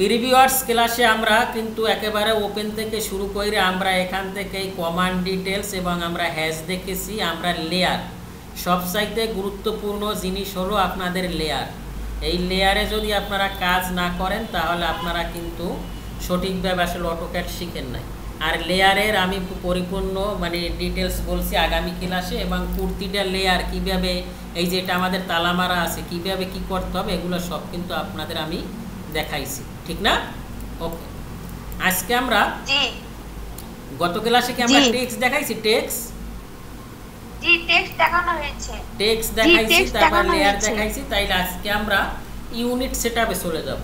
Previous ক্লাসে আমরা কিন্তু একেবারে ওপেন থেকে শুরু করে আমরা এখান থেকে কমান্ড ডিটেলস এবং আমরা হ্যাশ দেখেছি, আমরা লেয়ার সবচাইতে গুরুত্বপূর্ণ জিনিস হলো আপনাদের লেয়ার। এই লেয়ারে যদি আপনারা কাজ না করেন তাহলে আপনারা কিন্তু সঠিকভাবে আসলে অটোক্যাড শিখেন নাই। আর লেয়ারের আমি পরিপূর্ণ মানে ডিটেলস বলছি আগামী ক্লাসে, এবং প্রতিটা লেয়ার কীভাবে এই যে এটা আমাদের তালামারা আছে কীভাবে কী করতে হবে এগুলো সব কিন্তু আপনাদের আমি দেখাইছি, ঠিক না? ওকে, আজকে আমরা গত ক্লাসে কি আমরা টেক্সট দেখাইছি? টেক্সট দেখানো হয়েছে, টেক্সট দেখাইছি, তারপর লেয়ার দেখাইছি। তাইলে আজকে আমরা ইউনিট সেটআপে চলে যাব।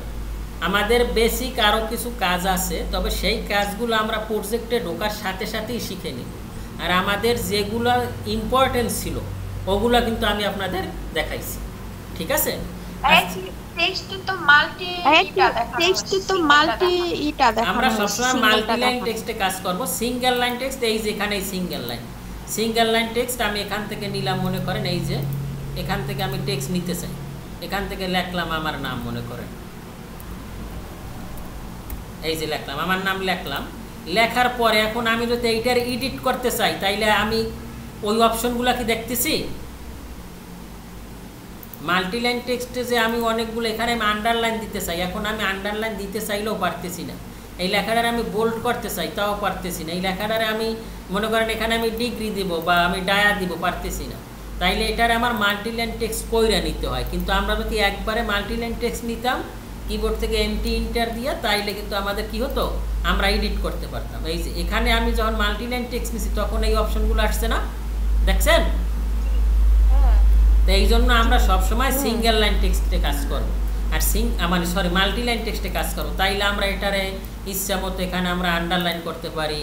আমাদের বেসিক আরও কিছু কাজ আছে, তবে সেই কাজগুলো আমরা প্রজেক্টে ঢোকার সাথে সাথেই শিখে নিব। আর আমাদের যেগুলো ইম্পর্টেন্ট ছিল ওগুলো কিন্তু আমি আপনাদের দেখাইছি, ঠিক আছে? আমরা সবসময় মাল্টি লাইন টেক্সটে কাজ করব। সিঙ্গেল লাইন টেক্সট এই যে এখানে সিঙ্গেল লাইন টেক্সট আমি এখান থেকে নিলাম, মনে করেন এই যে এখান থেকে আমি টেক্সট নিতে চাই, এখান থেকে লিখলাম আমার নাম, মনে করেন এই যে লিখলাম আমার নাম, লিখলাম। লেখার পরে এখন আমি যদি এইটার এডিট করতে চাই তাইলে আমি ওই অপশনগুলো কি দেখতেছি? মাল্টি লাইন টেক্সটে যে আমি অনেকগুলো এখানে আমি আন্ডারলাইন দিতে চাই, এখন আমি আন্ডারলাইন দিতে চাইলেও পারতেছি না। এই লেখাটারে আমি বোল্ড করতে চাই তাও পারতেছি না। এই লেখাটারে আমি মনে করেন এখানে আমি ডিগ্রি দিব বা আমি ডায়া দিব, পারতেছি না। তাইলে এটারে আমার মাল্টি লাইন টেক্সট কইরা নিতে হয়। কিন্তু আমরা যদি একবারে মাল্টি লাইন টেক্সট নিতাম কিবোর্ড থেকে এমটি ইন্টার দিয়ে, তাইলে কিন্তু আমাদের কি হতো, আমরা এডিট করতে পারতাম। এই যে এখানে আমি যখন মাল্টি লাইন টেক্সট নিছি তখন এই অপশনগুলো আসছে না, দেখছেন? তো এই জন্য আমরা সবসময় সিঙ্গেল লাইন টেক্সটে কাজ করব, আর মাল্টি লাইন টেক্সটে কাজ করব। তাইলে আমরা এটারে ইচ্ছা মতো এখানে আমরা আন্ডারলাইন করতে পারি,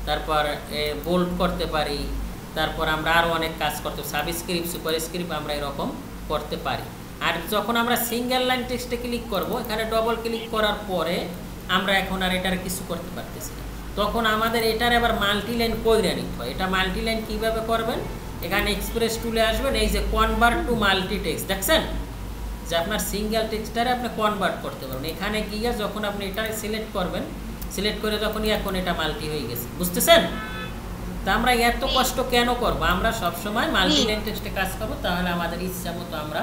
তারপর বোল্ড করতে পারি, তারপর আমরা আরও অনেক কাজ করতে, সাবস্ক্রিপ্ট সুপারস্ক্রিপ্ট আমরা এরকম করতে পারি। আর যখন আমরা সিঙ্গেল লাইন টেক্সটে ক্লিক করব, এখানে ডবল ক্লিক করার পরে আমরা এখন আর এটার কিছু করতে পারতেছি না, তখন আমাদের এটার আবার মাল্টি লাইন কইরা নিতে হয়। এটা মাল্টি লাইন কীভাবে করবেন? এখানে এক্সপ্রেস টুলে আসবেন, এই যে কনভার্ট টু মাল্টি টেক্সট, দেখছেন যে আপনার সিঙ্গেল টেক্সটারে আপনি কনভার্ট করতে পারবেন। এখানে গিয়ে যখন আপনি এটারে সিলেক্ট করবেন, সিলেক্ট করে যখনই এখন এটা মাল্টি হয়ে গেছে, বুঝতেছেন? তা আমরা এত কষ্ট কেন করব? আমরা সবসময় মাল্টি লাইন টেক্সটে কাজ করব, তাহলে আমাদের ইচ্ছা মতো আমরা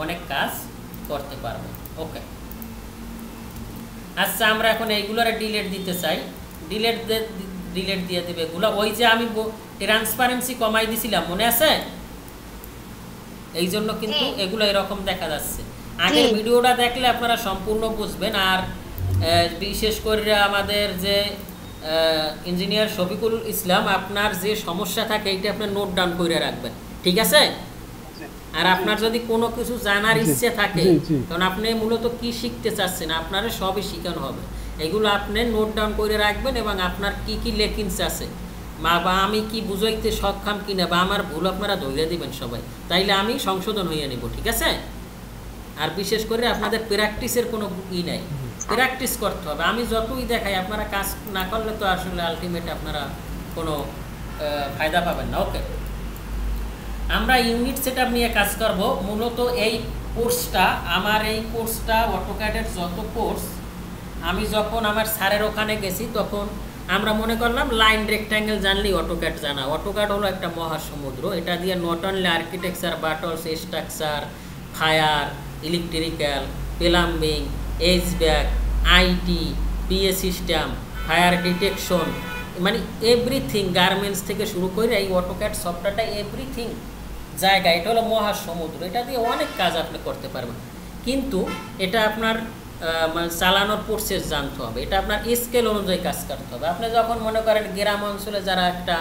অনেক কাজ করতে পারবো। ওকে, আচ্ছা আমরা এখন এইগুলোরে ডিলিট দিতে চাই, ডিলিট দিয়ে দেবে এগুলো। ওই যে আমি ট্রান্সপারেন্সি কমাই দিছিলাম, মনে আছে? এই জন্য কিন্তু এগুলো এরকম দেখা যাচ্ছে। আগের ভিডিওটা দেখলে আপনারা সম্পূর্ণ বুঝবেন। আর বিশেষ করে আমাদের যে ইঞ্জিনিয়ার শফিকুল ইসলাম, আপনার যে সমস্যা থাকে এইটা আপনি নোট ডাউন করে রাখবেন, ঠিক আছে? আর আপনার যদি কোনো কিছু জানার ইচ্ছে থাকে, কারণ আপনি মূলত কি শিখতে চাচ্ছেন, আপনারা সবই শেখানো হবে, এগুলো আপনি নোট ডাউন করে রাখবেন। এবং আপনার কি কি লেকিনস আছে বা আমি কি বুঝাইতে সক্ষম কিনা বা আমার ভুল আপনারা ধরে দিবেন সবাই, তাইলে আমি সংশোধন হইয়া নিব, ঠিক আছে? আর বিশেষ করে আপনাদের প্র্যাকটিসের কোনো নাই, প্র্যাকটিস করতে হবে। আমি যতই দেখাই আপনারা কাজ না করলে তো আসলে আলটিমেট আপনারা কোনো ফায়দা পাবেন না। ওকে, আমরা ইউনিট সেটআপ নিয়ে কাজ করব। মূলত এই কোর্সটা এই কোর্সটা অটোক্যাডের যত কোর্স, আমি যখন আমার স্যারের ওখানে গেছি তখন আমরা মনে করলাম লাইন রেক্ট্যাঙ্গেল জানলেই অটোক্যাড জানা। অটোক্যাড হলো একটা মহাসমুদ্র, এটা দিয়ে not only architecture but also structure, fire, electrical, plumbing, HVAC, IT, PA system, fire detection, মানে এভরিথিং, গার্মেন্টস থেকে শুরু করে এই অটোক্যাড সফটওয়্যারটা এভরিথিং জায়গা। এটা হলো মহাসমুদ্র, এটা দিয়ে অনেক কাজ আপনি করতে পারবেন। কিন্তু এটা আপনার চালানোর প্রসেস জানতে হবে, এটা আপনার স্কেল অনুযায়ী কাজ করতে হবে। আপনি যখন মনে করেন গ্রাম অঞ্চলে যারা একটা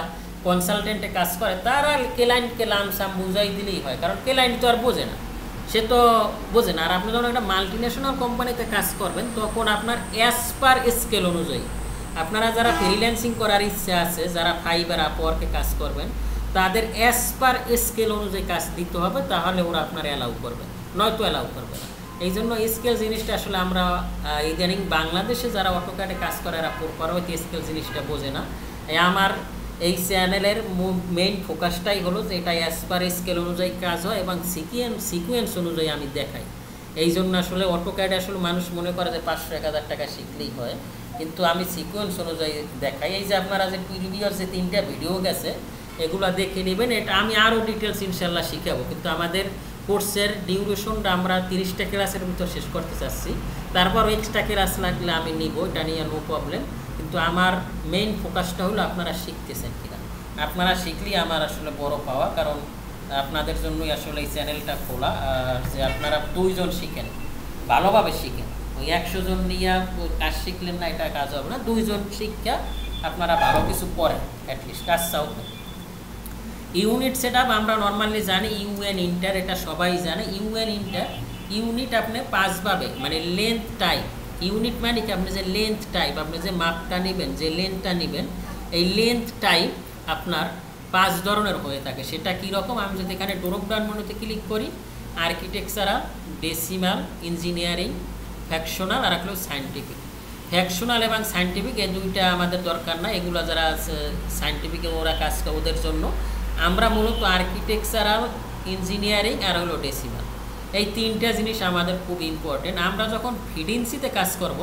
কনসালটেন্টে কাজ করে, তারা ক্লায়েন্টকে লামসাম বুঝাই দিলেই হয়, কারণ ক্লায়েন্ট তো আর বোঝে না, সে তো বোঝে না। আর আপনি যখন একটা মাল্টিন্যাশনাল কোম্পানিতে কাজ করবেন তখন আপনার অ্যাজ পার স্কেল অনুযায়ী, আপনারা যারা ফ্রিল্যান্সিং করার ইচ্ছা আছে, যারা ফাইবার আপওয়ার্কে কাজ করবেন, তাদের অ্যাজ পার স্কেল অনুযায়ী কাজ দিতে হবে, তাহলে ওরা আপনার অ্যালাউ করবে, নয়তো অ্যালাউ করবে না। এই জন্য স্কেল জিনিসটা আসলে আমরা ইদানিং বাংলাদেশে যারা অটোক্যাডে কাজ করে এরা পরবর্তী স্কেল জিনিসটা বোঝে না। আমার এই চ্যানেলের মেইন ফোকাসটাই হলো যে এটা অ্যাজ পার স্কেল অনুযায়ী কাজ হয় এবং সিকুয়েন্স অনুযায়ী আমি দেখাই। এই জন্য আসলে অটোক্যাড আসলে মানুষ মনে করে যে 500-1000 টাকা শিখলেই হয়, কিন্তু আমি সিকোয়েন্স অনুযায়ী দেখাই। এই যে আপনারা যে প্রিভিয়াস যে 3টা ভিডিও গেছে এগুলো দেখে নেবেন, এটা আমি আরও ডিটেলস ইনশাল্লাহ শিখাবো, কিন্তু আমাদের কোর্সের ডিউরেশনটা আমরা 30টা ক্লাসের ভিতর শেষ করতে চাচ্ছি, তারপর এক্সট্রা ক্লাস লাগলে আমি নিব, এটা নিয়ে নো প্রবলেম। কিন্তু আমার মেইন ফোকাসটা হলো আপনারা শিখতেছেন কিনা। আপনারা শিখলেই আমার আসলে বড় পাওয়া, কারণ আপনাদের জন্যই আসলে এই চ্যানেলটা খোলা। আর যে আপনারা 2 জন শিখেন, ভালোভাবে শিখেন, ওই 100 জন নিয়ে কাজ শিখলেন না, এটা কাজ হবে না। 2 জন শিক্ষা আপনারা ভালো কিছু করেন, অ্যাটলিস্ট কাজটাও করেন। ইউনিট সেট আপ আমরা নর্মালি জানি ইউএন ইন্টার, এটা সবাই জানে। ইউএন ইন্টার ইউনিট আপনি 5 ভাবে, মানে লেন্থ টাইপ। ইউনিট মানে কি, আপনি যে লেন্থ টাইপ, আপনি যে মাপটা নেবেন, যে লেন্থটা নেবেন, এই লেন্থ টাইপ আপনার 5 ধরনের হয়ে থাকে। সেটা কীরকম, আমি যদি এখানে ড্রপ ডাউন মেনুতে ক্লিক করি, আর্কিটেকচারাল, ডেসিমাল, ইঞ্জিনিয়ারিং, ফ্যাকশনাল আর হলো সায়েন্টিফিক। ফ্যাকশনাল এবং সায়েন্টিফিক এই দুইটা আমাদের দরকার না, এগুলো যারা সায়েন্টিফিকে ওরা কাজ করে ওদের জন্য। আমরা মূলত আর্কিটেকচারাল, ইঞ্জিনিয়ারিং আর হলো ডেসিমাল, এই 3টা জিনিস আমাদের খুব ইম্পর্টেন্ট। আমরা যখন ফিডেন্সিতে কাজ করব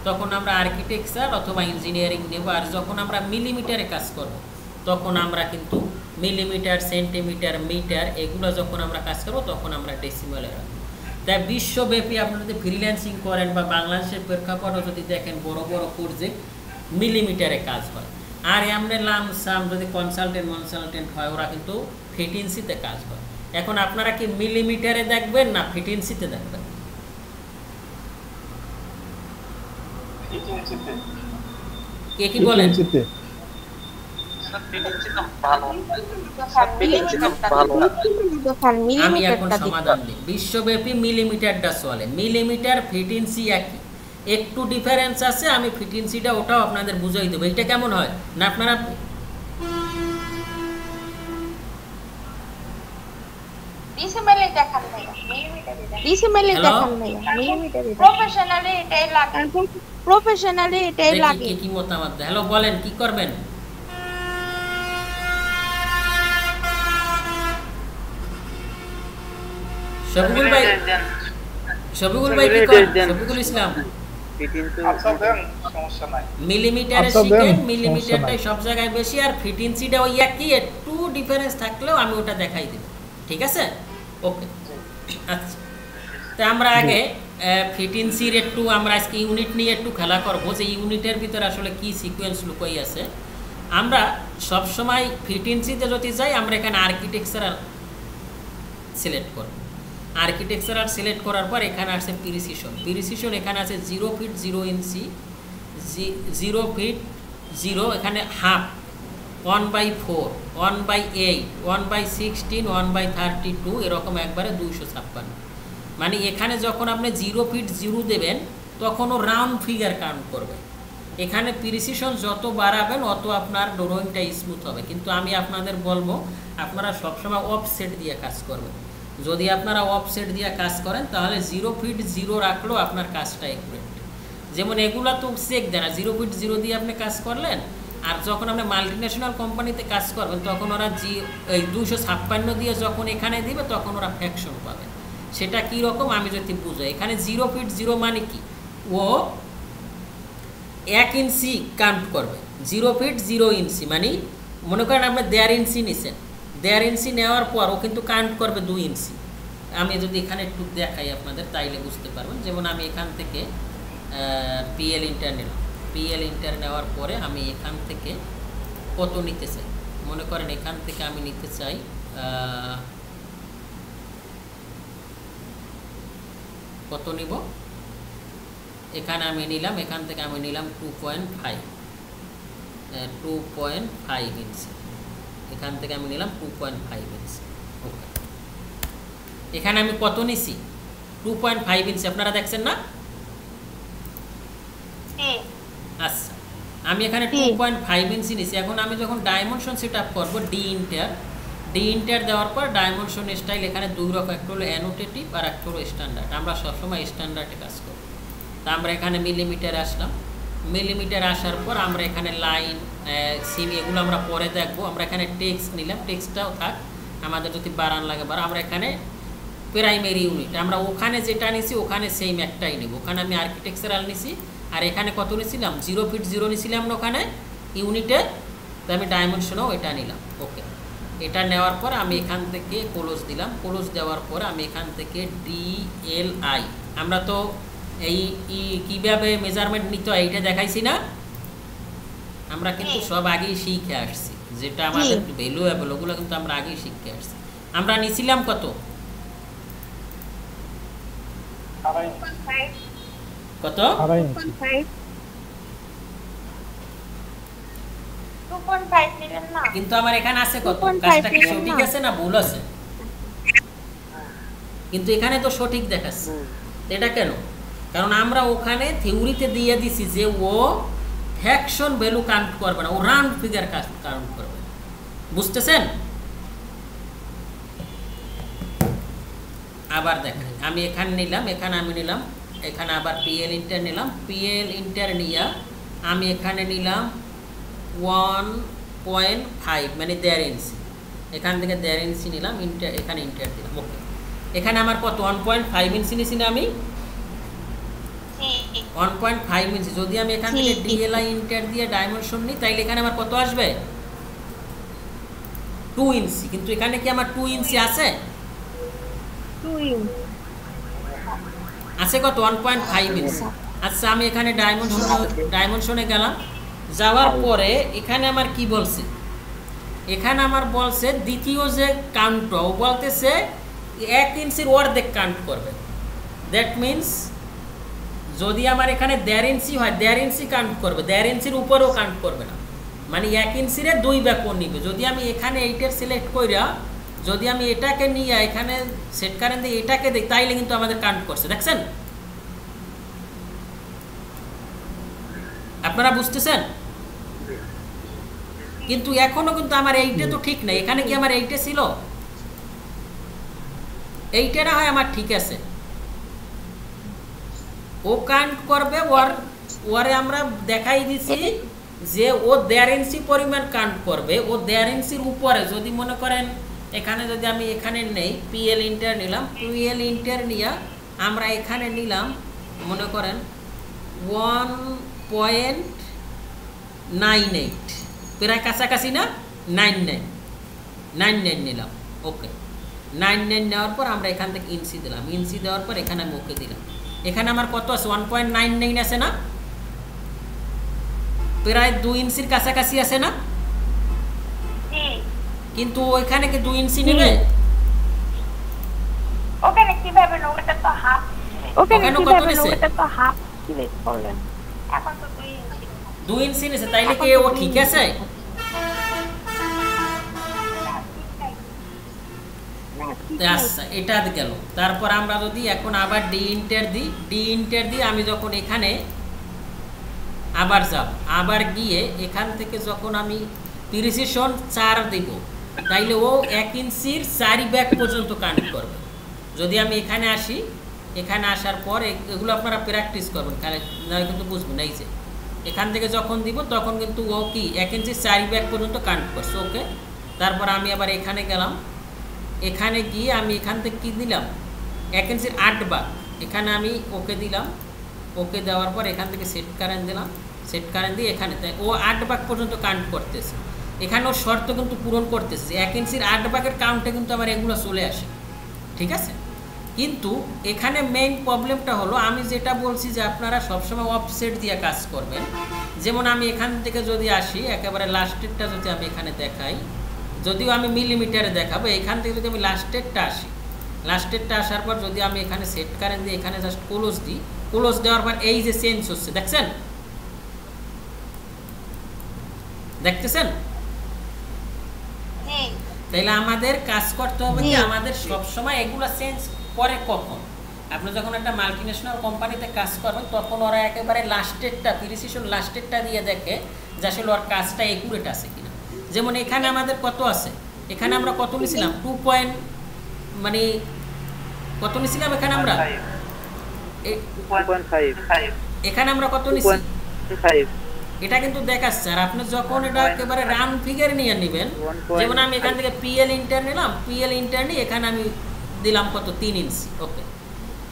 তখন আমরা আর্কিটেকচার অথবা ইঞ্জিনিয়ারিং নেব, আর যখন আমরা মিলিমিটারে কাজ করব তখন আমরা কিন্তু মিলিমিটার, সেন্টিমিটার, মিটার এগুলো যখন আমরা কাজ করব তখন আমরা ডেসিমালে রাখবো। তাই বিশ্বব্যাপী আপনারা যদি ফ্রিল্যান্সিং করেন বা বাংলাদেশের প্রেক্ষাপটও যদি দেখেন, বড় বড় প্রজেক্ট মিলিমিটারে কাজ হয়। আর এমনি লামসাম যদি কনসালটেন্ট হয়, ওরা কিন্তু ফিটেন্সিতে কাজ হয়। এখন আপনারা কি মিলিমিটারে দেখবেন না ফিটেন্সিতে দেখবেন? কে কি বলেন? আমি এখন সমাধান দিই। বিশ্বব্যাপী মিলিমিটারটা চলে, মিলিমিটার ফিটেন্সি একই, একটু ডিফারেন্স আছে। আমি ফিটেন্সিটা ওটাও আপনাদের বুঝাই দেবো। এটা কেমন হয় না, আপনারা কি মতামত? হ্যালো, বলেন কি করবেন? শফিকুল ভাই, শফিকুল ভাই কি করেন? শফিকুল ইসলাম মিলিমিটারে শিখেন, মিলিমিটারটাই সব জায়গায় বেশি, আর ফিটেন্সিটা ওই একই, একটু ডিফারেন্স থাকলেও আমি ওটা দেখাই দেব, ঠিক আছে? ওকে, আচ্ছা। তো আমরা আগে ফিটেন্সির একটু আমরা আজকে ইউনিট নিয়ে একটু খেলা করবো, যে ইউনিটের ভিতরে আসলে কি সিকোয়েন্স লুকাই আছে। আমরা সবসময় ফিটেন্সিতে যদি যাই, আমরা এখানে আর্কিটেকচারাল সিলেক্ট করব। আর্কিটেকচারাল সিলেক্ট করার পর এখানে আছে প্রিসিশন, এখানে আছে 0 ফিট 0 ইঞ্চি, 0 ফিট 0, এখানে হাফ, 1/4, 1/8, 1/16, 1/32, এরকম একবারে 256। মানে এখানে যখন আপনি 0 ফিট 0 দেবেন তখন ও রাউন্ড ফিগার কাউন্ট করবে। এখানে প্রিসিশন যত বাড়াবেন অত আপনার ড্রয়িংটা স্মুথ হবে। কিন্তু আমি আপনাদের বলবো আপনারা সবসময় অফসেট দিয়ে কাজ করবেন। যদি আপনারা অফসেট দিয়ে কাজ করেন তাহলে 0 ফিট 0 রাখলেও আপনার কাজটা একুরেট। যেমন এগুলা তো চেক দেয় না, 0 ফিট 0 দিয়ে আপনি কাজ করলেন, আর যখন আপনি মাল্টিন্যাশনাল কোম্পানিতে কাজ করবেন তখন ওরা এই 256 দিয়ে যখন এখানে দিবে তখন ওরা ফ্র্যাকশন পাবে। সেটা কী রকম আমি যদি বুঝাই, এখানে 0 ফিট 0 মানে কি, ও 1 ইঞ্চি কাউন্ট করবে। 0 ফিট 0 ইঞ্চি মানে মনে করেন আপনি 1.5 ইঞ্চি নিছেন, 1.5 ইঞ্চি নেওয়ার পর ও কিন্তু কাউন্ট করবে 2 ইঞ্চি। আমি যদি এখানে একটু দেখাই আপনাদের তাইলে বুঝতে পারবেন। যেমন আমি এখান থেকে পিএল ইন্টার নিলাম, পিএল ইন্টার নেওয়ার পরে আমি এখান থেকে কত নিতে চাই, মনে করেন এখান থেকে আমি নিতে চাই কত নিব, এখানে আমি নিলাম, এখান থেকে আমি নিলাম 2.5 ইঞ্চি, এখান থেকে আমি নিলাম 2.5 ইঞ্চি। ওকে, এখানে আমি কত নিছি, 2.5 ইঞ্চি, আপনারা দেখছেন না? আচ্ছা, আমি এখানে 2.5 ইঞ্চি নিছি। এখন আমি যখন ডাইমেনশন সেট আপ করবো, ডি ইন্টার দেওয়ার পর ডাইমেনশন স্টাইল এখানে 2 রকম, একটা হলো অ্যানোটেটিভ আর একটা হলো স্ট্যান্ডার্ড। আমরা সবসময় স্ট্যান্ডার্ডে কাজ করব। তা আমরা এখানে মিলিমিটার আসলাম, মিলিমিটার আসার পর আমরা এখানে লাইন, সিমি এগুলো আমরা পরে দেখবো। আমরা এখানে টেক্সট নিলাম, টেক্সটটাও থাক, আমাদের যদি বাড়ান লাগে বাড়া। আমরা এখানে প্রাইমারি ইউনিট আমরা ওখানে যেটা নিছি ওখানে সেম একটাই নেব। ওখানে আমি আর্কিটেকচারাল নিছি, আর এখানে কত নিছিলাম 0 ফিট 0 নিছিলাম না ওখানে ইউনিটে, তো আমি ডাইমেনশনও এটা নিলাম। ওকে, এটা নেওয়ার পর আমি এখান থেকে ক্লোজ দিলাম। ক্লোজ দেওয়ার পর আমি এখান থেকে DLI, আমরা তো এই কীভাবে মেজারমেন্ট নিতে হয় এইটা দেখাইছি না, আমরা কিন্তু সব আগেই শিখে আসছি, যেটা আমাদের ভ্যালুয়েবল ওগুলো কিন্তু আমরা আগেই শিখে আসছি। আমরা নিছিলাম কত কত কিন্তু আমার এখানে আছে কত, কাজটা কি সঠিক আছে না ভুল আছে? কিন্তু এখানে তো সঠিক দেখাচ্ছে। এটা কেন? কারণ আমরা ওখানে থিওরিতে দিয়ে দিছি যে ও ফ্র্যাকশন ভ্যালু কাউন্ট করবে না, ও রাউন্ড ফিগার কাউন্ট করবে। বুঝতেছেন? আবার দেখেন, আমি এখানে নিলাম, এখানে আমি নিলাম, এখানে আবার PL ইন্টার নিলাম। PL ইন্টার নিয়ে আমি এখানে নিলাম 1.5 মানে 1.5 ইঞ্চি, এখান থেকে 1.5 ইঞ্চি নিলাম, ইন্টার এখানে ইন্টার দিলাম। ওকে, এখানে আমার কত 1.5 ইঞ্চি নিছি না আমি 1.5 ইঞ্চি। যদি আমি এখান থেকে DLI ইন্টার দিয়ে ডাইমেনশন নিই তাইলে এখানে আমার কত আসবে 2 ইঞ্চি। কিন্তু এখানে কি আমার 2 ইঞ্চি আছে? আছে কত 1.5 ইঞ্চি। আচ্ছা, আমি এখানে ডাইমেনশনে গেলাম, যাওয়ার পরে এখানে আমার কি বলছে, এখানে আমার বলছে দ্বিতীয় যে কাউন্ট ও বলতেছে 1 ইঞ্চির অর্ধেক কাউন্ট করবে। দ্যাট মিনস যদি আমার এখানে 1.5 ইঞ্চি হয় 1.5 ইঞ্চি কাউন্ট করবে, 1.5 ইঞ্চির উপরেও কাউন্ট করবে না, মানে 1 ইঞ্চিরে 2 ব্যাপন নিবে। যদি আমি এখানে এইটার সিলেক্ট কইরা যদি আমি এটাকে নিয়ে এখানে সেট কারেন্ট দিয়ে এটাকে দিই তাইলে কিন্তু আমাদের কাউন্ট করছে। দেখছেন? আপনারা বুঝতেছেন? কিন্তু এখনো কিন্তু আমার এইটা তো ঠিক নাই। এখানে কি আমার এইটা ছিল? এইটা না হয় আমার ঠিক আছে, ও কাউন্ট করবে। ওরে আমরা দেখাই দিছি যে ও 1.5 ইঞ্চি পরিমাণ কাউন্ট করবে। ও 1.5 ইঞ্চির উপরে যদি মনে করেন এখানে যদি আমি এখানে নেই PL ইন্টার নিলাম, PL ইন্টার নিয়ে আমরা এখানে নিলাম মনে করেন 1.98, প্রায় কাছাকাছি না 99 নিলাম। ওকে, 99 নেওয়ার পর আমরা এখান থেকে ইঞ্চি দিলাম, ইঞ্চি দেওয়ার পর এখানে আমি ওকে দিলাম। এখানে আমার কত আছে 1.99 আছে না, প্রায় 2 ইঞ্চির কাছাকাছি আছে না? কিন্তু ওইখানে কি 2 ইঞ্চি নেবে? ওখানে কিভাবে নেব? এটা তো হাফ। ওখানে কত নিছে? এটা তো হাফ সিলেক্ট করলেন, এখন তো 2 ইঞ্চি নিছে, তাইলে কি ও ঠিক আছে? আচ্ছা, এটা গেল। তারপর আমরা যদি এখন আবার ডি ইন্টার দিই, আমি যখন এখানে আবার যাব, আবার গিয়ে এখান থেকে যখন আমি প্রিসিশন 4 দিব তাইলে ও 1 ইঞ্চির 4 ভাগ পর্যন্ত কাউন্ট করবে। যদি আমি এখানে আসি, এখানে আসার পর এগুলো আপনারা প্র্যাকটিস করবেন, না কিন্তু বুঝবেন। এই যে এখান থেকে যখন দিব তখন কিন্তু ও কি 1 ইঞ্চির 4 ভাগ পর্যন্ত কাউন্ট করছে। ওকে, তারপর আমি আবার এখানে গেলাম, এখানে গিয়ে আমি এখান থেকে কি দিলাম 1 ইঞ্চির 8 ভাগ, এখানে আমি ওকে দিলাম। ওকে দেওয়ার পর এখান থেকে সেট কারেন্ট দিলাম, সেট কারেন্ট দিয়ে এখানে ও 8 ভাগ পর্যন্ত কাউন্ট করতেছে। এখানেও শর্ত কিন্তু পূরণ করতেছে, 1 ইঞ্চির 8 ভাগের কাউন্টে কিন্তু আমার এগুলো চলে আসে। ঠিক আছে? কিন্তু এখানে মেইন প্রবলেমটা হলো আমি যেটা বলছি যে আপনারা সবসময় অফসেট দিয়ে কাজ করবেন। যেমন আমি এখান থেকে যদি আসি, একেবারে লাস্টেরটা যদি আমি এখানে দেখাই, যদিও আমি মিলিমিটারে দেখাবো, এখান থেকে যদি আমি লাস্টেরটা আসি, লাস্টেরটা আসার পর যদি আমি এখানে সেট কারেন্ট দিয়ে এখানে জাস্ট ক্লোজ দিই, ক্লোজ দেওয়ার পর এই যে চেঞ্জ হচ্ছে, দেখছেন? দেখতেছেন? তাইলে আমাদের কাজ করতে হবে কি, আমাদের সবসময় এগুলো চেঞ্জ করে কখন? আপনি যখন একটা মাল্টিন্যাশনাল কোম্পানিতে কাজ করবেন তখন ওরা একেবারে লাস্টেরটা প্রিসিশন লাস্টেরটা দিয়ে দেখে যে আসলে ওর কাজটা একুরেট আছে কিনা। যেমন এখানে আমাদের কত আছে, এখানে আমরা কত নিছিলাম 2 মানে কত নিছিলাম এখানে আমরা 2.5, এখানে আমরা কত নিছি 5, এটা কিন্তু দেখাচ্ছে। আর আপনি যখন এটা একেবারে রাউন্ড ফিগার নিয়ে নেবেন, যেমন আমি এখান থেকে PL ইন্টার নিলাম, PL ইন্টার নিয়ে এখানে আমি দিলাম কত 3 ইঞ্চি। ওকে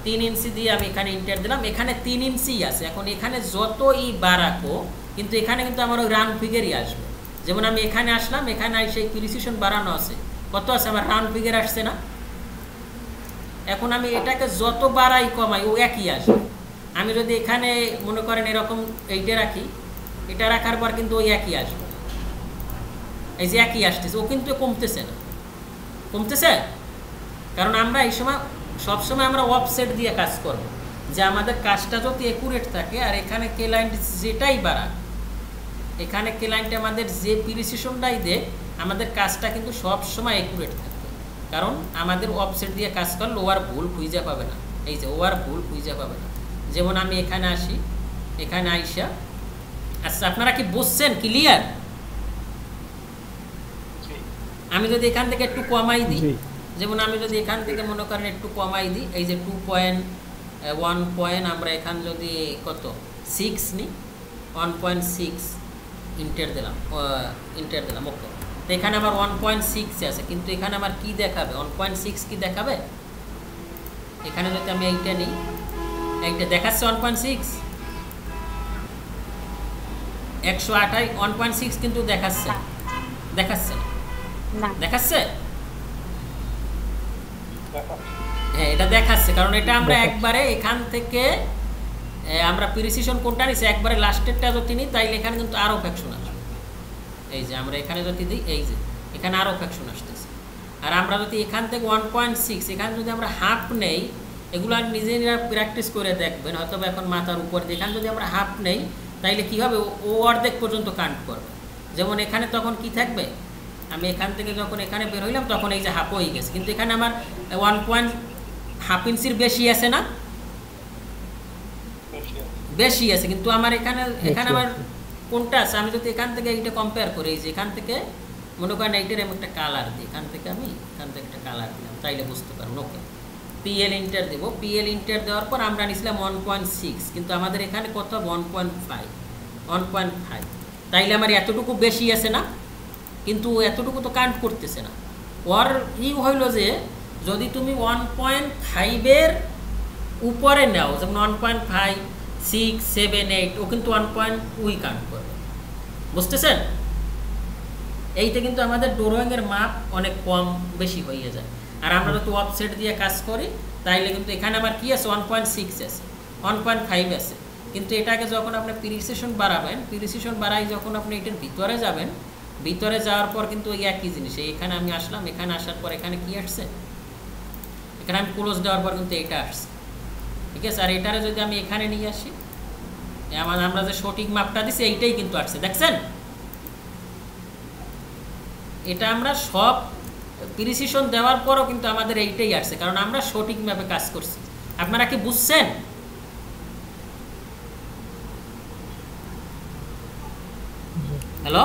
3 ইঞ্চি দিয়ে আমি এখানে ইন্টার দিলাম, এখানে 3 ইঞ্চি আছে। এখন এখানে যতই বাড়াকো কিন্তু এখানে কিন্তু আমার ওই রাউন্ড ফিগারই আসবে। যেমন আমি এখানে আসলাম, এখানে সেই প্রিসিশন বাড়ানো আছে, কত আছে আমার রাউন্ড ফিগার আসছে না। এখন আমি এটাকে যত বাড়াই কমাই ও একই আসবে। আমি যদি এখানে মনে করেন এরকম এইটা রাখি, এটা রাখার পর কিন্তু ওই একই আসবে, এই যে একই আসতেছে, ও কিন্তু কমতেছে না। কমতেছে কারণ আমরা এই সময় সবসময় আমরা অফসেট দিয়ে কাজ করব, যে আমাদের কাজটা যদি একুরেট থাকে। আর এখানে কে লাইনটি যেটাই বাড়া, এখানে কে লাইনটা আমাদের যে প্রিসিশনটাই দেয়, আমাদের কাজটা কিন্তু সবসময় একুরেট থাকবে। কারণ আমাদের অফসেট দিয়ে কাজ করলে ও আর ভুল খুঁজে পাবে না, এই যে ও আর ভুল খুঁজে পাবে না। যেমন আমি এখানে আসি, এখানে আইসা, আচ্ছা আপনারা কি বুঝছেন ক্লিয়ার? আমি যদি এখান থেকে একটু কমাই দিই, যেমন আমি যদি এখান থেকে মনে করেন একটু কমাই দিই, এই যে 2.1 পয়েন্ট আমরা এখান যদি কত 6 নিই, 1.6 ইন্টার দিলাম, ওকে। তো এখানে আমার 1.6 আছে, কিন্তু এখানে আমার কি দেখাবে 1.6 কি দেখাবে? এখানে যদি আমি এইটা নিই, এইটা দেখাচ্ছে 1.6, 128 1.6 কিন্তু দেখাচ্ছে না, দেখাচ্ছে হ্যাঁ এটা দেখাচ্ছে। কারণ এটা আমরা একবারে এখান থেকে আমরা প্রিসিশন কোনটা নিছি, একবারে লাস্টেরটা যদি নিই তাইলে এখানে কিন্তু আরও ফ্যাকশন আসবে। এই যে আমরা এখানে যদি দিই, এই যে এখানে আরও ফ্যাকশন আসতেছে। আর আমরা যদি এখান থেকে 1.6 এখানে যদি আমরা হাফ নেই, এগুলো আর নিজেরা প্র্যাকটিস করে দেখবেন, হয়তো এখন মাথার উপর দিয়ে এখানে যদি আমরা হাফ নেই তাইলে কি হবে, ও অর্ধেক পর্যন্ত কাউন্ট করবে। যেমন এখানে তখন কি থাকবে, আমি এখান থেকে যখন এখানে বের হইলাম তখন এই যে হাফ হয়ে গেছে, কিন্তু এখানে আমার 1.5 ইঞ্চির বেশি আছে না, বেশি আছে। কিন্তু আমার এখানে আমার কোনটা আছে, আমি যদি এখান থেকে এইটা কম্পেয়ার করি, এই যে এখান থেকে মনে করেন এইটার আমি একটা কালার দিই, এখান থেকে একটা কালার দিলাম, তাইলে বুঝতে পারবেন। ওকে পিএল ইন্টার দেবো, পিএল ইন্টার দেওয়ার পর আমরা নিছিলাম 1.6, কিন্তু আমাদের এখানে কত 1.5, তাইলে আমার এতটুকু বেশি আছে না, কিন্তু এতটুকু তো কাউন্ট করতেছে না। ওর হইল যে যদি তুমি 1.5 উপরে নাও, যেমন 1.5, 6, 7, 8, ও কিন্তু 1.2 কাউন্ট করবে, বুঝতেছেন? এইটা কিন্তু আমাদের ড্রয়িংয়ের মাপ অনেক কম বেশি হয়ে যায়। আর আমরা যদি অফসেট দিয়ে কাজ করি তাইলে কিন্তু এখানে আমার কি আছে 1.6 আছে, 1.5 আছে। কিন্তু এটাকে যখন আপনি প্রিসিশন বাড়াবেন, প্রিসিশন বাড়াই যখন আপনি এটার ভিতরে যাবেন, ভিতরে যাওয়ার পর কিন্তু ওই একই জিনিস, এখানে আমি আসলাম, এখানে আসার পর এখানে কি আসছে, এখানে আমি ক্লোজ দেওয়ার পর কিন্তু এটা আসছে, ঠিক আছে। আর এটারে যদি আমি এখানে নিয়ে আসি, আমরা যে সঠিক মাপটা দিছি এইটাই কিন্তু আসছে, দেখছেন? এটা আমরা সব প্রিসিশন দেওয়ার পরও কিন্তু আমাদের এইটাই আসছে, কারণ আমরা সঠিক ম্যাপে কাজ করছি। আপনারা কি বুঝছেন? হ্যালো,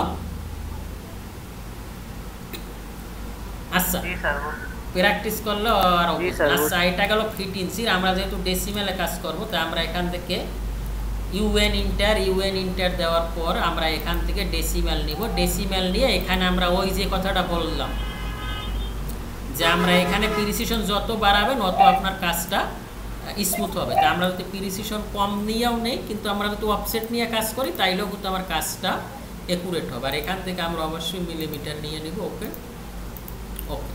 আচ্ছা প্র্যাকটিস করলে আর আচ্ছা এটা গেল ফিট ইঞ্চির। আমরা যেহেতু ডেসিমেলে কাজ করব, তাই আমরা এখান থেকে ইউএন ইন্টার দেওয়ার পর আমরা এখান থেকে ডেসিমেল নিব, ডেসিমেল নিয়ে এখানে আমরা ওই যে কথাটা বললাম যে আমরা এখানে প্রিসিশন যত বাড়াবেন অত আপনার কাজটা স্মুথ হবে। তা আমরা যদি প্রিসিশন কম নিয়েও নেই, কিন্তু আমরা যদি অফসেট নিয়ে কাজ করি তাইলেও কিন্তু আমার কাজটা একুরেট হবে। আর এখান থেকে আমরা অবশ্যই মিলিমিটার নিয়ে নিব। ওকে ওকে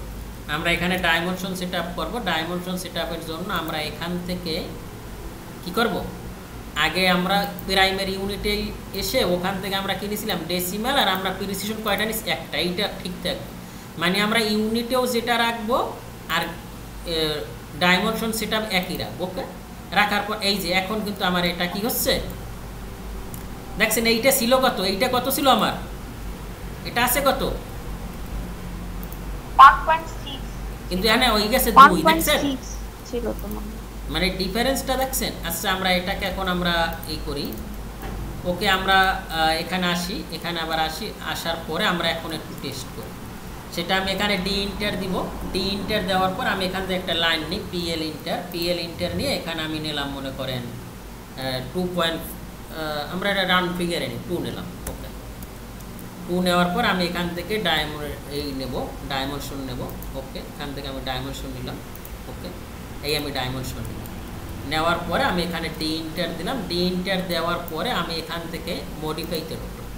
আমরা এখানে ডাইমেনশন সেট আপ করবো। ডাইমেনশন সেট আপের জন্য আমরা এখান থেকে কি করব, আগে আমরা প্রাইমারি ইউনিটে এসে ওখান থেকে আমরা কিনেছিলাম ডেসিমাল, আর আমরা প্রিসিশন কয়টা নিচ্ছি একটা, এইটা ঠিক থাকবে। মানে আমরা ইউনিটেও যেটা রাখবো আর ডাইমেনশন সেট আপ একই রাখবো। ওকে রাখার পর এই যে এখন কিন্তু আমার এটা কি হচ্ছে দেখছেন, এইটা ছিল কত, এইটা কত ছিল আমার, এটা আছে কত 1.6, কিন্তু এখানে ওই গেছে 2, দেখছেন ছিল তোমার, মানে ডিফারেন্সটা দেখছেন। আচ্ছা আমরা এটাকে এখন আমরা এই করি। ওকে আমরা এখানে আসি, এখানে আবার আসি, আসার পরে আমরা এখন একটু টেস্ট করি। সেটা আমি এখানে ডি ইন্টার দিব। ডি ইন্টার দেওয়ার পর আমি এখান থেকে একটা লাইন নিই পিএল ইন্টার নিয়ে এখানে আমি নিলাম মনে করেন 2. আমরা এটা রাউন্ড ফিগারে নিই 2 নিলাম। ওকে 2 নেওয়ার পর আমি এখান থেকে ডাইমেনশন নেব। ওকে এখান থেকে আমি ডাইমেনশন নিলাম। এই আমি ডাইমেনশন নিলাম, নেওয়ার পরে আমি এখানে ডি ইন্টার দিলাম, ডি ইন্টার দেওয়ার পরে আমি এখান থেকে মডিফাইতে ঢুকলাম,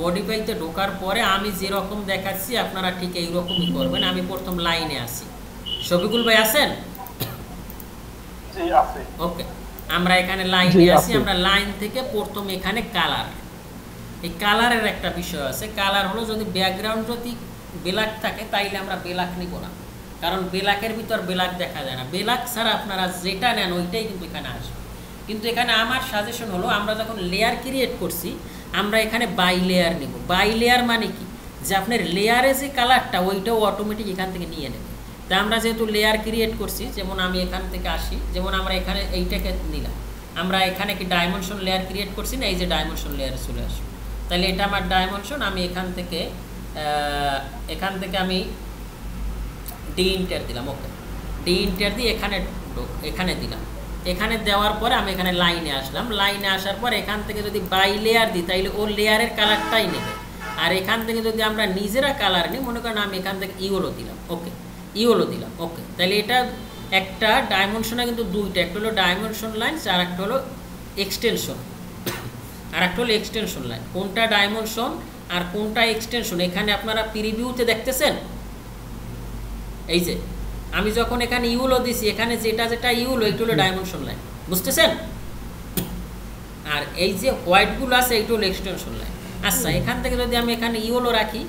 মডিফাইতে ঢোকার পরে আমি যেরকম দেখাচ্ছি আপনারা ঠিক এইরকমই করবেন। আমি প্রথম লাইনে আসি, শফিকুল ভাই আছেন? ওকে, আমরা এখানে লাইনে আসি, আমরা লাইন থেকে প্রথম এখানে কালার, এই কালারের একটা বিষয় আছে। কালার হলো যদি ব্যাকগ্রাউন্ড যদি ব্ল্যাক থাকে তাইলে আমরা ব্ল্যাক নিব না, কারণ ব্ল্যাকের ভিতর ব্ল্যাক দেখা যায় না। ব্ল্যাক ছাড়া আপনারা যেটা নেন ওইটাই কিন্তু এখানে আসবে। কিন্তু এখানে আমার সাজেশন হলো আমরা যখন লেয়ার ক্রিয়েট করছি আমরা এখানে বাই লেয়ার নিব। বাই লেয়ার মানে কি, যে আপনার লেয়ারে যে কালারটা ওইটাও অটোমেটিক এখান থেকে নিয়ে নেবে। তা আমরা যেহেতু লেয়ার ক্রিয়েট করছি, যেমন আমি এখান থেকে আসি, যেমন আমরা এখানে এইটাকে নিলাম, আমরা এখানে কি ডাইমেনশন লেয়ার ক্রিয়েট করছি না, এই যে ডাইমেনশন লেয়ারে চলে আসবে, তাহলে এটা আমার ডাইমেনশন। আমি এখান থেকে আমি ডি ইন্টার দিলাম, ওকে, ডি ইন্টার দিয়ে এখানে দিলাম, এখানে দেওয়ার পরে আমি এখানে লাইনে আসলাম, লাইনে আসার পর এখান থেকে যদি বাই লেয়ার দিই তাইলে ও লেয়ারের কালারটাই নেবে। আর এখান থেকে যদি আমরা নিজেরা কালার নিই, মনে করেন আমি এখান থেকে ইওলো দিলাম, ওকে, ইওলো দিলাম, ওকে, তাহলে এটা একটা ডাইমেনশনে কিন্তু দুইটা, একটা হলো ডাইমেনশন লাইন আর একটা হলো এক্সটেনশন, আর একটা হলো এক্সটেনশন লাইন। কোনটা ডাইমেনশন আর কোনটা এক্সটেনশন এখানে আপনারা প্রিভিউতে দেখতেছেন। এই যে আমি যখন এখানে ইউলো দিছি, এখানে যেটা ইউলো এইটা হলো ডাইমেনশন লাইন, বুঝতেছেন? আর এই যে হোয়াইটগুলো আছে এইটা হলো এক্সটেনশন লাইন। আচ্ছা, এখান থেকে যদি আমি এখানে ইওলো রাখি,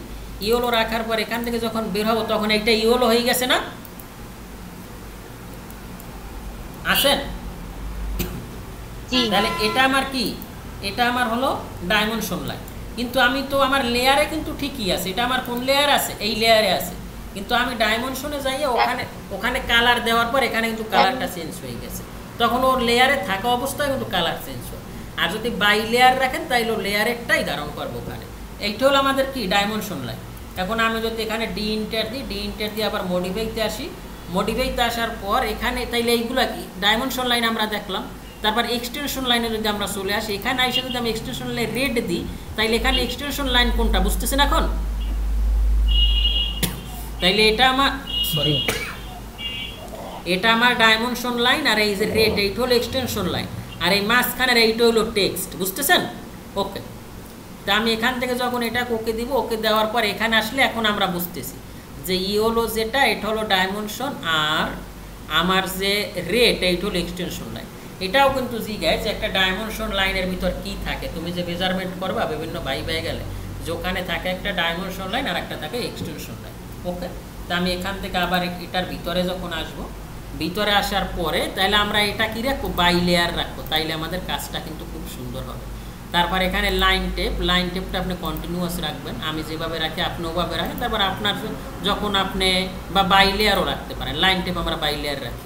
ইওলো রাখার পর এখান থেকে যখন বের হবো তখন এইটা ইওলো হয়ে গেছে না, আসেন? তাহলে এটা আমার কি, এটা আমার হলো ডাইমেনশন লাইন। কিন্তু আমি তো আমার লেয়ারে কিন্তু ঠিকই আছে, এটা আমার কোন লেয়ার আছে, এই লেয়ারে আছে, কিন্তু আমি ডাইমেনশনে যাই ওখানে কালার দেওয়ার পর এখানে কিন্তু কালারটা চেঞ্জ হয়ে গেছে, তখন ওর লেয়ারে থাকা অবস্থায় কিন্তু কালার চেঞ্জ হয়। আর যদি বাই লেয়ার রাখেন তাইলে লেয়ারেরটাই ধারণ করবো ওখানে। এইটা হলো আমাদের কি ডাইমেনশন লাইন। এখন আমি যদি এখানে ডি ইন্টার দিই, ডি ইন্টার দিয়ে আবার মডিফাইতে আসি, মডিফাইতে আসার পর এখানে তাইলে এইগুলা কি ডাইমেনশন লাইন আমরা দেখলাম। তারপর এক্সটেনশন লাইনে যদি আমরা চলে আসি, এখানে এসে যদি আমি এক্সটেনশন লাইন রেড দিই তাইলে এখানে এক্সটেনশন লাইন কোনটা বুঝতেছেন এখন? তাইলে এটা আমার এটা আমার ডাইমেনশন লাইন, আর এই যে রেড এইটা হলো এক্সটেনশন লাইন, আর এই মাঝখানের এইটা হলো টেক্সট, বুঝতেছেন? ওকে, তা আমি এখান থেকে যখন এটা ওকে দিব, ওকে দেওয়ার পর এখানে আসলে এখন আমরা বুঝতেছি যে ইওলো যেটা এটা হলো ডাইমেনশন, আর আমার যে রেড এইটা হলো এক্সটেনশন লাইন। এটাও কিন্তু জিজ্ঞাসা যে একটা ডাইমেনশন লাইনের ভিতর কি থাকে, তুমি যে মেজারমেন্ট করবা বিভিন্ন বাই গেলে যে ওখানে থাকে একটা ডাইমেনশন লাইন আর একটা থাকে এক্সটেনশন লাইন। ওকে, তা আমি এখান থেকে আবার এটার ভিতরে যখন আসবো, ভিতরে আসার পরে তাহলে আমরা এটা কি রাখবো, বাই লেয়ার রাখবো, তাইলে আমাদের কাজটা কিন্তু খুব সুন্দর হবে। তারপর এখানে লাইন টেপটা আপনি কন্টিনিউয়াস রাখবেন, আমি যেভাবে রাখি আপনি ওভাবে রাখেন। তারপর আপনার যখন আপনি বা বাই লেয়ারও রাখতে পারেন, লাইন টেপ আমরা বাই লেয়ারে রাখি,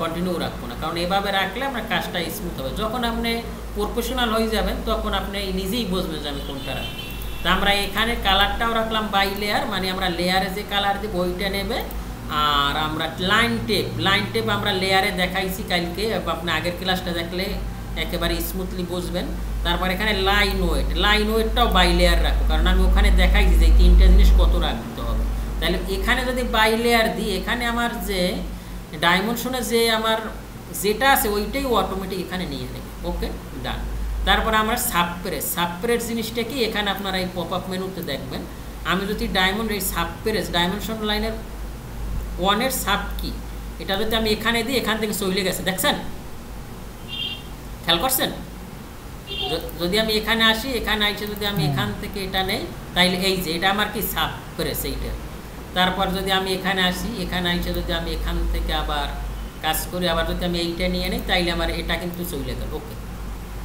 কন্টিনিউ রাখবো না, কারণ এভাবে রাখলে আপনার কাজটা স্মুথ হবে। যখন আপনি প্রফেশনাল হয়ে যাবেন তখন আপনি নিজেই বুঝবেন যে আমি কোনটা রাখবো। তা আমরা এখানে কালারটাও রাখলাম বাই লেয়ার, মানে আমরা লেয়ারে যে কালার দিব ওইটা নেবে। আর আমরা লাইন টেপ আমরা লেয়ারে দেখাইছি কালকে, আপনি আগের ক্লাসটা দেখলে একেবারে স্মুথলি বুঝবেন। তারপর এখানে লাইন ওয়েটটাও বাই লেয়ার রাখবো, কারণ আমি ওখানে দেখাইছি যে তিনটা জিনিস কত রাখতে হবে। তাহলে এখানে যদি বাই লেয়ার দিই, এখানে আমার যে ডাইমেনশনে যে আমার যেটা আছে ওইটাই অটোমেটিক এখানে নিয়ে নেবে। ওকে, ডান। তারপর আমরা সাবপ্রেস জিনিসটা কি, এখানে আপনারা এই পপ আপ মেনুতে দেখবেন। আমি যদি ডাইমেনশন লাইনের 1-এর সাব কি, এটা যদি আমি এখানে দিই, এখান থেকে চলে গেছে, দেখছেন? খেয়াল করছেন? যদি আমি এখানে আসি, এখানে আসে যদি আমি এখান থেকে এটা নেই, তাইলে এই যে এটা আমার কি সাবপ্রেস এইটা। তারপর যদি আমি এখানে আসি, এখানে এসে যদি আমি এখান থেকে আবার কাজ করি, আবার যদি আমি এইটা নিয়ে নিই, তাইলে আমার এটা কিন্তু চলে গেল। ওকে,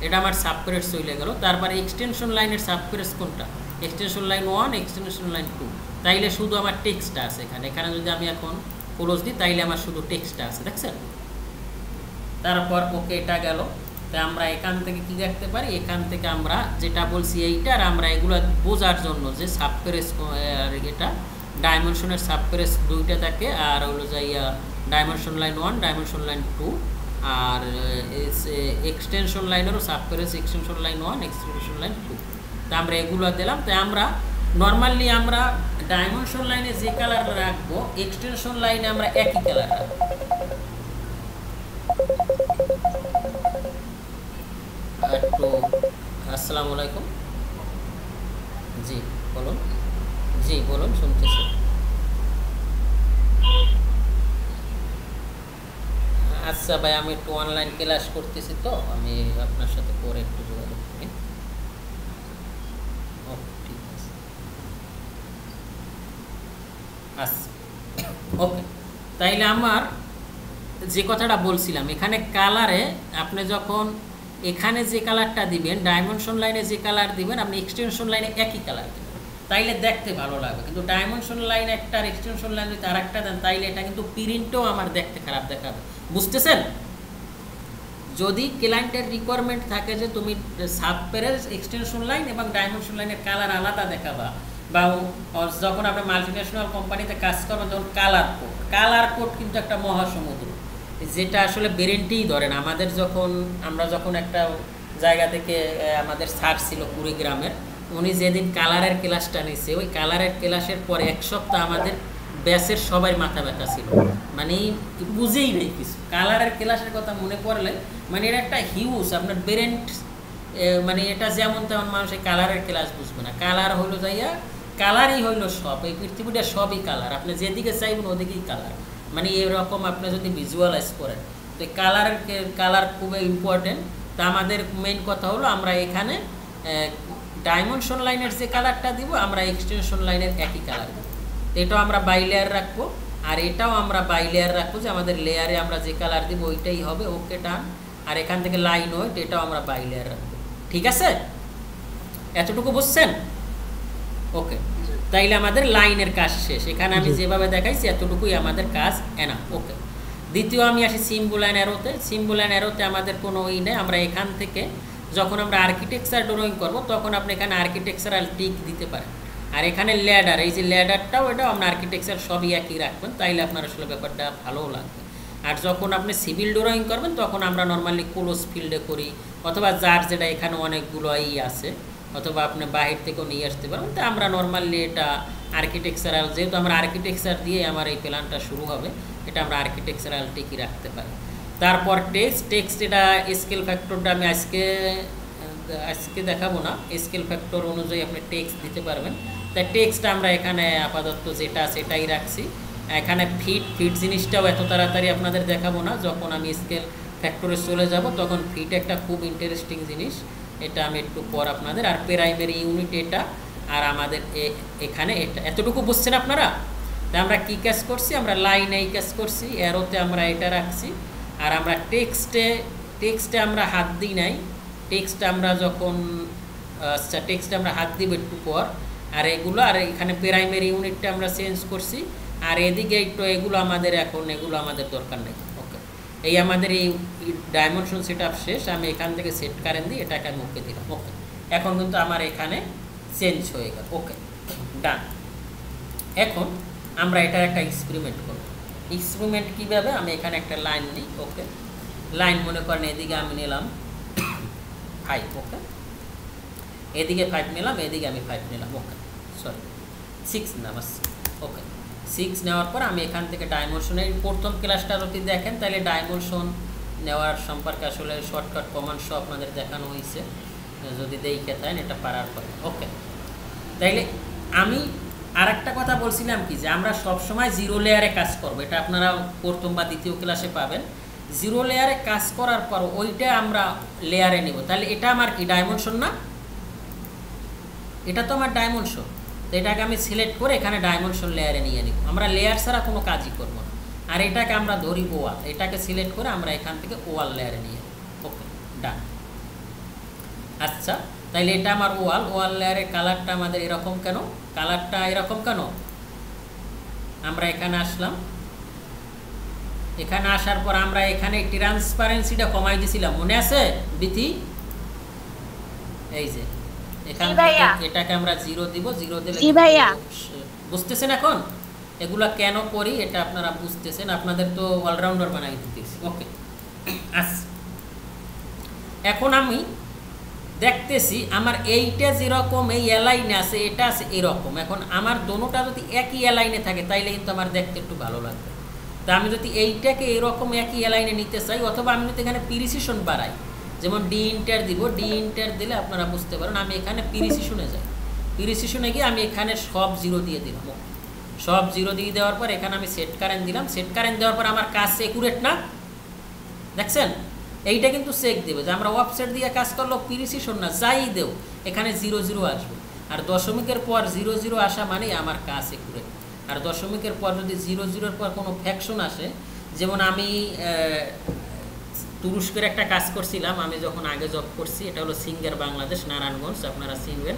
এটা আমার সাবপ্রেস চলে গেল। তারপর এক্সটেনশন লাইনের সাবপ্রেস কোনটা, এক্সটেনশন লাইন 1, এক্সটেনশন লাইন 2, তাইলে শুধু আমার টেক্সটটা আছে এখানে যদি আমি এখন ক্লোজ দিই তাইলে আমার শুধু টেক্সটটা আছে, দেখছেন? তারপর ওকে, এটা গেল। তাই আমরা এখান থেকে কি দেখতে পারি, এখান থেকে আমরা যেটা বলছি এইটার আমরা এগুলো বোঝার জন্য যে সাবপ্রেস, এটা ডাইমেনশনের সাবপ্রেস দুইটা থাকে, আর হলো যাইয়া ডাইমেনশন লাইন 1, ডাইমেনশন লাইন 2, আর এক্সটেনশন লাইনেরও suppress extension line 1, extension line 2। তা আমরা এগুলো দিলাম। তাই আমরা নর্মালি আমরা ডাইমেনশন লাইনে যে কালার রাখবো, এক্সটেনশন লাইনে আমরা একই কালার রাখবো। একটু আসসালামু আলাইকুম। জি বলুন। জি বলুন, শুনতেছি। আচ্ছা ভাই, আমি একটু অনলাইন ক্লাস করতেছি, তো আমি আপনার সাথে পরে একটু যোগাযোগ করি। ওকে, ঠিক আছে। আচ্ছা, ওকে। তাইলে আমার যে কথাটা বলছিলাম, এখানে কালারে আপনি যখন এখানে যে কালারটা দিবেন, ডাইমেনশন লাইনে যে কালার দিবেন, আপনি এক্সটেনশন লাইনে একই কালার দেবেন, তাইলে দেখতে ভালো লাগবে। কিন্তু ডাইমেনশন লাইন একটা আর এক্সটেনশন লাইন যদি আর একটা দেন, তাইলে এটা কিন্তু প্রিন্টও আমার দেখতে খারাপ দেখাবে। বুঝতেছেন? যদি ক্লায়েন্টের রিকোয়ারমেন্ট থাকে যে তুমি সাবপেরের এক্সটেনশন লাইন এবং ডাইমেনশন লাইনের কালার আলাদা দেখাবা, বা যখন আপনি মাল্টিন্যাশনাল কোম্পানিতে কাজ করবেন তখন কালার কোড কিন্তু একটা মহাসমুদ্র, যেটা আসলে বেরেন্টেই ধরেন। আমরা যখন একটা জায়গা থেকে আমাদের স্যার ছিল কুড়িগ্রামের, উনি যেদিন কালারের ক্লাসটা নিছে, ওই কালারের ক্লাসের পরে এক সপ্তাহ আমাদের ব্যাচের সবাই মাথা ব্যথা ছিল, মানে বুঝেই নেই কিছু। কালারের ক্লাসের কথা মনে পড়লে মানে এটা একটা হিউজ আপনার বেরেন্ট, মানে এটা যেমন তেমন মানুষ এই কালারের ক্লাস বুঝবে না। কালার হইলো যাইয়া, কালারই হইলো সব, এই পৃথিবীটা সবই কালার, আপনি যেদিকে চাইবেন ওদিকেই কালার, মানে এরকম আপনি যদি ভিজুয়ালাইজ করেন তো কালার খুবই ইম্পর্টেন্ট। তা আমাদের মেইন কথা হলো আমরা এখানে ডাইমেনশন লাইনের যে কালারটা দিব, আমরা এক্সটেনশন লাইনের একই কালার দিব। এটাও আমরা বাই লেয়ার রাখবো, আর এটাও আমরা বাই লেয়ার রাখবো, যে আমাদের লেয়ারে আমরা যে কালার দিব ওইটাই হবে। ওকে, টান। আর এখান থেকে লাইন ওয়েট, এটাও আমরা বাই লেয়ার রাখবো। ঠিক আছে? এতটুকু বুঝছেন? ওকে, তাইলে আমাদের লাইনের কাজ শেষ। এখানে আমি যেভাবে দেখাইছি এতটুকুই আমাদের কাজ এনা। ওকে, দ্বিতীয় আমি আসি সিম্বল অ্যান্ড অ্যারোতে। সিম্বল অ্যান্ড অ্যারোতে আমাদের কোনো ওই নেই। আমরা এখান থেকে যখন আমরা আর্কিটেকচার ড্রয়িং করব, তখন আপনি এখানে আর্কিটেকচারাল টিক দিতে পারেন। আর এখানে ল্যাডার, এই যে ল্যাডারটাও, এটাও আপনার আর্কিটেকচার সবই একই রাখবেন, তাইলে আপনার আসলে ব্যাপারটা ভালোও লাগবে। আর যখন আপনি সিভিল ড্রয়িং করবেন, তখন আমরা নর্মালি ক্লোজ ফিল্ডে করি, অথবা যার যেটা এখানে অনেকগুলো আছে, অথবা আপনি বাহির থেকেও নিয়ে আসতে পারবেন। তো আমরা নর্মালি এটা আর্কিটেকচারাল, যেহেতু আমরা আর্কিটেকচার দিয়ে আমার এই প্ল্যানটা শুরু হবে, এটা আমরা আর্কিটেকচারাল টিকই রাখতে পারি। তারপর টেক্সট এটা স্কেল ফ্যাক্টরটা আমি আজকে দেখাবো না। স্কেল ফ্যাক্টর অনুযায়ী আপনি টেক্সট দিতে পারবেন। তাই টেক্সট আমরা এখানে আপাতত যেটা সেটাই রাখছি। এখানে ফিট জিনিসটাও এত তাড়াতাড়ি আপনাদের দেখাবো না, যখন আমি স্কেল ফ্যাক্টরে চলে যাব তখন ফিট একটা খুব ইন্টারেস্টিং জিনিস, এটা আমি একটু পর আপনাদের। আর প্রাইমারি ইউনিট এটা, আর আমাদের এখানে এটা, এতটুকু বুঝছেন আপনারা? তাই আমরা কী কাজ করছি, আমরা লাইনে এই কাজ করছি, অ্যারোতে আমরা এটা রাখছি। আর আমরা টেক্সটে আমরা হাত দিই নাই। টেক্সট আমরা যখন টেক্সটে আমরা হাত দিব একটু পর। আর এগুলো, আর এখানে প্রাইমারি ইউনিটটা আমরা চেঞ্জ করছি। আর এদিকে একটু এগুলো আমাদের দরকার নেই। ওকে, এই আমাদের এই ডাইমেনশন সেট আপ শেষ। আমি এখান থেকে সেট কারেন্ট দিই, এটাকে আমি ওকে দিলাম। ওকে, এখন কিন্তু আমার এখানে চেঞ্জ হয়ে গেল। ওকে, ডান। এখন আমরা এটার একটা এক্সপেরিমেন্ট করব। এক্সপেরিমেন্ট কীভাবে, আমি এখানে একটা লাইন নিই। ওকে, লাইন মনে করেন এদিকে আমি নিলাম 5। ওকে, এদিকে 5 নিলাম, এদিকে আমি 5 নিলাম। ওকে, সরি 6 না, বাস। ওকে, 6 নেওয়ার পর আমি এখান থেকে ডাইমেনশনের প্রথম ক্লাসটা যদি দেখেন, তাহলে ডাইমেনশন নেওয়ার সম্পর্কে আসলে শর্টকাট কমান্ড সব আপনাদের দেখানো হয়েছে, যদি দেখে থাকেন এটা পারার পরে। ওকে, তাইলে আমি আর একটা কথা বলছিলাম কি, যে আমরা সবসময় জিরো লেয়ারে কাজ করবো। এটা আপনারা প্রথম বা দ্বিতীয় ক্লাসে পাবেন। জিরো লেয়ারে কাজ করার পর ওইটা আমরা লেয়ারে নেব। তাহলে এটা আমার কি ডাইমেনশন না? এটা তো আমার ডাইমেনশন। তো এটাকে আমি সিলেক্ট করে এখানে ডাইমেনশন লেয়ারে নিয়ে নিব। আমরা লেয়ার ছাড়া কোনো কাজই করব না। আর এটাকে আমরা ধরি ওয়াল, এটাকে সিলেক্ট করে আমরা এখান থেকে ওয়াল লেয়ারে নিয়ে নিব। ওকে, ডান। আচ্ছা, তাইলে এটা আমার ওয়াল লেয়ারের কালারটা আমাদের এরকম কেন? কালারটা এরকম কেন? আমরা এখানে আসলাম, এখানে আসার পর আমরা এখানে ট্রান্সপারেন্সিটা কমাই দিয়েছিলাম, মনে আছে বিথি? এই যে এখান থেকে এটাকে আমরা 0 দিব। 0 দিলে বুঝতেছেন এখন এগুলা কেন করি, এটা আপনারা বুঝতেছেন। আপনাদের তো অলরাউন্ডার বানাই দিতেছি। ওকে, আচ্ছা, এখন আমি দেখতেছি আমার এইটা যেরকম এই অ্যালাইনে আছে, এটা আছে এরকম। এখন আমার দোনোটা যদি একই অ্যালাইনে থাকে, তাইলে কিন্তু আমার দেখতে একটু ভালো লাগবে। তা আমি যদি এইটাকে এরকম একই অ্যালাইনে নিতে চাই, অথবা আমি যদি এখানে প্রিসিশন বাড়াই, যেমন ডি ইন্টার দিব, ডি ইন্টার দিলে আপনারা বুঝতে পারেন আমি এখানে প্রিসিশনে যাই, প্রিসিশনে গিয়ে আমি এখানে সব জিরো দিয়ে দিলাম, সব জিরো দিয়ে দেওয়ার পর এখানে আমি সেট কারেন্ট দিলাম, সেট কারেন্ট দেওয়ার পর আমার কাজ একুরেট না, দেখছেন এইটা কিন্তু চেক দেবে যে আমরা অফসেট দিয়ে কাজ করলো প্রিসিশন না যাই দেও এখানে 0 0 আসবে, আর দশমিকের পর 0 0 আসা মানেই আমার কাজ একুরেট। আর দশমিকের পর যদি 0 0-এর পর কোনো ফ্র্যাকশন আসে, যেমন আমি তুরস্কের একটা কাজ করছিলাম, আমি যখন আগে জব করছি, এটা হলো সিঙ্গার বাংলাদেশ নারায়ণগঞ্জ, আপনারা চিনবেন,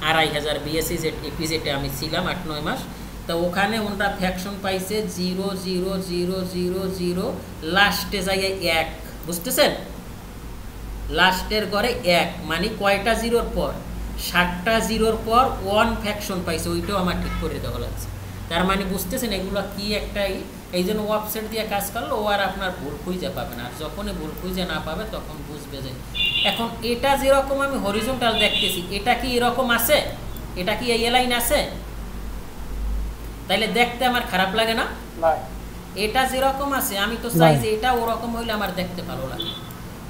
2500 বিএসসি এপিজেটে আমি ছিলাম 8-9 মাস। তো ওখানে ওনারা ফ্র্যাকশন পাইছে 0 0 0 0 0, লাস্টে যায় 1, বুঝতেছেন, লাস্টের ঘরে 1 মানে কয়টা জিরোর পর, 7টা জিরোর পর 1 ফ্র্যাকশন পাইছে, ওইটাও আমার ঠিক করে দেওয়া লাগছে। তার মানে বুঝতেছেন এগুলো কি একটাই, এই জন্য অফসেট দিয়ে কাজ করলে ও আর আপনার ভুল খুঁজে পাবে না, আর যখনই ভুল খুঁজে না পাবে তখন বুঝবে যে এখন এটা যেরকম আমি হরিজন্টাল দেখতেছি এটা কি এরকম আছে, এটা কি এই লাইন আছে, তাইলে দেখতে আমার খারাপ লাগে না? এটা যেরকম আছে আমি তো চাই যে এটা ওরকম হইলে আমার দেখতে ভালো লাগে,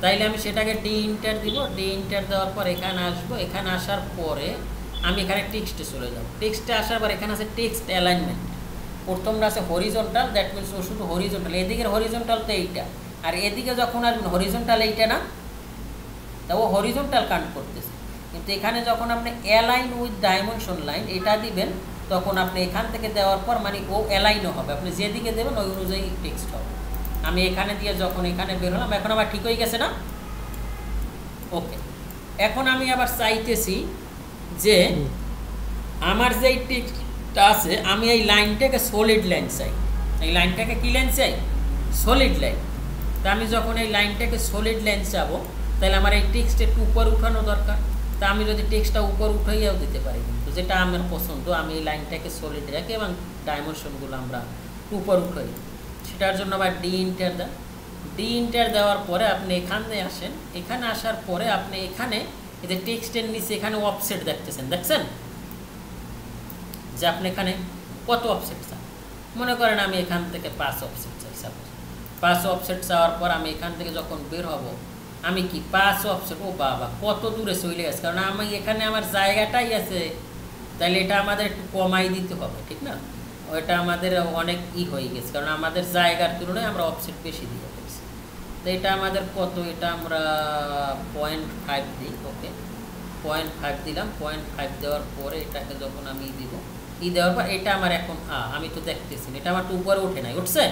তাইলে আমি সেটাকে ডি ইন্টার দিব, ডি ইন্টার দেওয়ার পর এখানে আসবো, এখানে আসার পরে আমি এখানে টেক্সটে চলে যাব, টেক্সটে আসার পর এখানে আছে টেক্সট অ্যালাইনমেন্ট, প্রথমটা আছে হরিজন্টাল, দ্যাট মিনস ও শুধু হরিজন্টাল, এদিকের হরিজন্টাল তো এইটা, আর এদিকে যখন আসবেন হরিজন্টাল এইটা না, তা ও হরিজন্টাল কাউন্ট করতেছে, কিন্তু এখানে যখন আপনি অ্যালাইন উইথ ডাইমেনশন লাইন এটা দিবেন, তখন আপনি এখান থেকে দেওয়ার পর মানে ও অ্যালাইনও হবে, আপনি যেদিকে দেবেন ওই অনুযায়ী টেক্সট হবে। আমি এখানে দিয়ে যখন এখানে বের হলাম, এখন আবার ঠিক হয়ে গেছে না? ওকে, এখন আমি আবার চাইতেছি যে আমার যেই টেক্সটটা আছে আমি এই লাইনটাকে সলিড লাইন চাই, এই লাইনটাকে কি লাইন চাই? Solid line. তা আমি যখন এই লাইনটাকে সলিড লাইন চাবো তাহলে আমার এই টেক্সট একটু উপর উঠানো দরকার, তা আমি যদি টেক্সটটা উপর উঠাইয়াও দিতে পারি, কিন্তু যেটা আমার পছন্দ আমি এই লাইনটাকে সলিড রাখি এবং ডাইমেনশনগুলো আমরা উপর উঠাই, সেটার জন্য আবার ডি ইন্টার দেন, ডি ইন্টার দেওয়ার পরে আপনি এখানে আসেন, এখানে আসার পরে আপনি এখানে এই যে টেক্সটের নিচে এখানে অফসেট দেখতেছেন, দেখছেন যে আপনি এখানে কত অফসেট চান, মনে করেন আমি এখান থেকে 5 অফসেট চাই, সাপোজ 5 অফসেট চাওয়ার পর আমি এখান থেকে যখন বের হব আমি কি 5 অফসেট, ও বাবা কত দূরে চলে গেছে, কারণ আমি এখানে আমার জায়গাটাই আছে, তাহলে এটা আমাদের একটু কমাই দিতে হবে, ঠিক না, ওইটা আমাদের অনেক হয়ে গেছে, কারণ আমাদের জায়গার তুলনায় আমরা অফসেট বেশি দিয়ে ফেলছি, তো এটা আমাদের কত, এটা আমরা 0.5 দিই, ওকে 0.5 দিলাম, 0.5 দেওয়ার পরে এটাকে যখন আমি দিব, দেওয়ার পর এটা আমার এখন আমি তো দেখতেছি এটা আমার তো উপরে ওঠে নাই, উঠছে,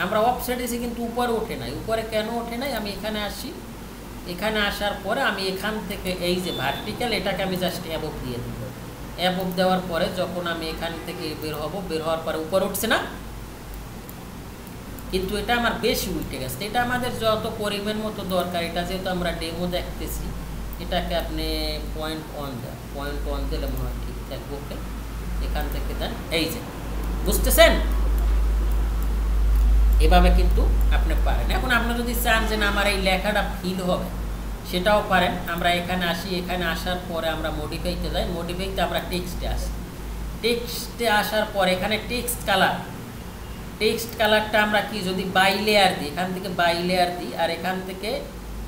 আমরা অফসেট এসে কিন্তু উপরে ওঠে নাই, উপরে কেন ওঠে নাই, আমি এখানে আসি, এখানে আসার পরে আমি এখান থেকে এই যে ভার্টিক্যাল এটাকে আমি জাস্ট অ্যাবভ দিয়ে দিব, অ্যাবভ দেওয়ার পরে যখন আমি এখান থেকে বের হব, বের হওয়ার পরে উপরে উঠছে না, কিন্তু এটা আমার বেশি উঠে গেছে, এটা আমাদের যত পরিমাণ মতো দরকার, এটা যেহেতু আমরা ডেমো দেখতেছি, এটাকে আপনি 0.1 দেন, 0.1 দিলে মনে হয় ঠিক থাকবে, ওকে এখান থেকে দেন, এই যে বুঝতেছেন, এভাবে কিন্তু আপনি পারেন। এখন আপনি যদি চান যে না আমার এই লেখাটা ফিল হবে সেটাও পারেন, আমরা এখানে আসি, এখানে আসার পরে আমরা মডিফাইতে যাই, মডিফাইতে আমরা টেক্সটে আসি, টেক্সটে আসার পরে এখানে টেক্সট কালার, টেক্সট কালারটা আমরা কি যদি বাই লেয়ার দিই, এখান থেকে বাই লেয়ার দিই, আর এখান থেকে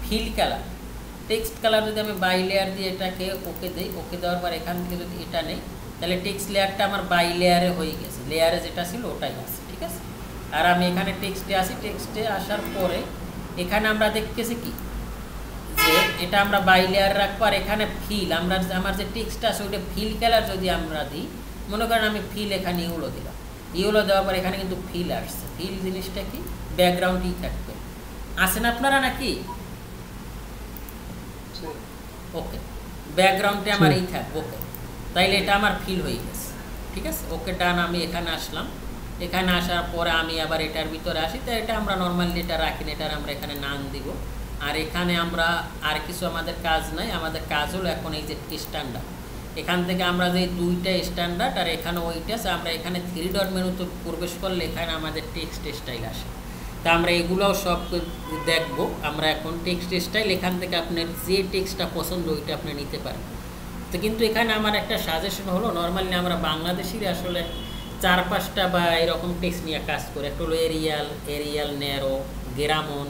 ফিল কালার, টেক্সট কালার যদি আমি বাই লেয়ার দিই এটাকে ওকে দিই, ওকে দেওয়ার পর এখান থেকে যদি এটা নেই তাহলে টেক্সট লেয়ারটা আমার বাই লেয়ারে হয়ে গেছে, লেয়ারে যেটা ছিল ওটাই আছে, ঠিক আছে। আর আমি এখানে টেক্সটে আসি, টেক্সটে আসার পরে এখানে আমরা দেখতেছি কি যে এটা আমরা বাই লেয়ার রাখবো, আর এখানে ফিল আমরা আমার যে টেক্সটটা আছে ওইটা ফিল কালার যদি আমরা দিই, মনে করেন আমি ফিল এখানে ইউলো দিলাম, ইউলো দেওয়ার পর এখানে কিন্তু ফিল আসছে, ফিল জিনিসটা কি ব্যাকগ্রাউন্ডই থাকবে, আসেন আপনারা নাকি, ওকে ব্যাকগ্রাউন্ডে আমার এই থাকবে, ওকে তাইলে এটা আমার ফিল হয়ে গেছে, ঠিক আছে, ওকে ডান। আমি এখানে আসলাম, এখানে আসার পরে আমি আবার এটার ভিতরে আসি, তো এটা আমরা নর্মালি এটা রাখি না, এটার আমরা এখানে নাম দিব, আর এখানে আমরা আর কিছু আমাদের কাজ নাই, আমাদের কাজ হলো এখন এই যে স্ট্যান্ডার্ড, এখান থেকে আমরা যে 2টা স্ট্যান্ডার্ড আর এখানে ওইটা আছে, আমরা এখানে 3 ডট মেনুতে প্রবেশ করলে এখানে আমাদের টেক্সট স্টাইল আসে, তা আমরা এগুলোও সব দেখবো, আমরা এখন টেক্সট স্টাইল এখান থেকে আপনার যে টেক্সটটা পছন্দ ওইটা আপনি নিতে পারেন। তো কিন্তু এখানে আমার একটা সাজেশন হলো, নর্মালি আমরা বাংলাদেশির আসলে 4-5টা বা এরকম টেক্সট নিয়ে কাজ করে, একটা হলো এরিয়াল, ন্যারো, গ্রামন,